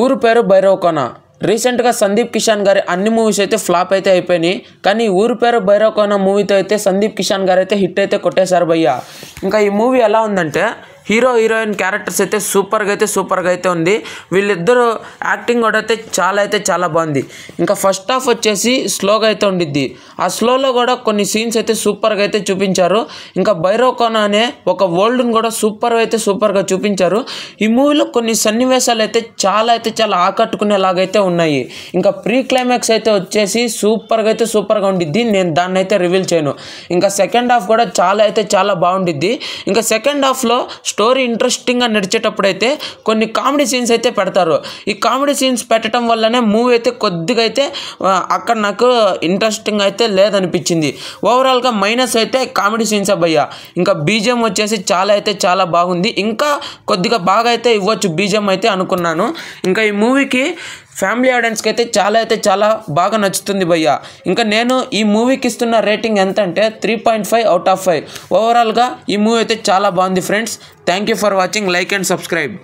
ఊరు పేరు భైరవకోన. రీసెంట్గా సందీప్ కిషన్ గారి అన్ని మూవీస్ అయితే ఫ్లాప్ అయితే అయిపోయినాయి. కానీ ఊరు పేరు భైరవకోన మూవీతో అయితే సందీప్ కిషన్ గారు అయితే హిట్ అయితే కొట్టేశారు భయ్య. ఇంకా ఈ మూవీ ఎలా ఉందంటే హీరో హీరోయిన్ క్యారెక్టర్స్ అయితే సూపర్గా అయితే ఉంది. వీళ్ళిద్దరూ యాక్టింగ్ కూడా అయితే చాలా బాగుంది. ఇంకా ఫస్ట్ హాఫ్ వచ్చేసి స్లోగా అయితే ఉండిద్ది. ఆ స్లోలో కూడా కొన్ని సీన్స్ అయితే సూపర్గా అయితే చూపించారు. ఇంకా భైరవకోన అనే ఒక వరల్డ్ని కూడా సూపర్గా చూపించారు. ఈ మూవీలో కొన్ని సన్నివేశాలు అయితే చాలా ఆకట్టుకునేలాగైతే ఉన్నాయి. ఇంకా ప్రీ క్లైమాక్స్ అయితే వచ్చేసి సూపర్గా ఉండిద్ది. నేను దాన్ని అయితే రివీల్ చేయను. ఇంకా సెకండ్ హాఫ్ కూడా చాలా బాగుండిద్ది. ఇంకా సెకండ్ హాఫ్లో స్టోరీ ఇంట్రెస్టింగ్గా నడిచేటప్పుడైతే కొన్ని కామెడీ సీన్స్ అయితే పెడతారు. ఈ కామెడీ సీన్స్ పెట్టడం వల్లనే మూవీ అయితే కొద్దిగా అయితే అక్కడ నాకు ఇంట్రెస్టింగ్ అయితే లేదనిపించింది. ఓవరాల్గా మైనస్ అయితే కామెడీ సీన్స్ భయ్య. ఇంకా బీజిఎం వచ్చేసి చాలా బాగుంది. ఇంకా కొద్దిగా బాగా అయితే ఇవ్వచ్చు బీజిఎం అయితే అనుకున్నాను. ఇంకా ఈ మూవీకి ఫ్యామిలీ ఆడియన్స్కి అయితే చాలా బాగా నచ్చుతుంది భయ్య. ఇంకా నేను ఈ మూవీకి ఇస్తున్న రేటింగ్ ఎంత అంటే 3.5 out of 5. ఓవరాల్గా ఈ మూవీ అయితే చాలా బాగుంది friends. Thank you for watching. Like and subscribe.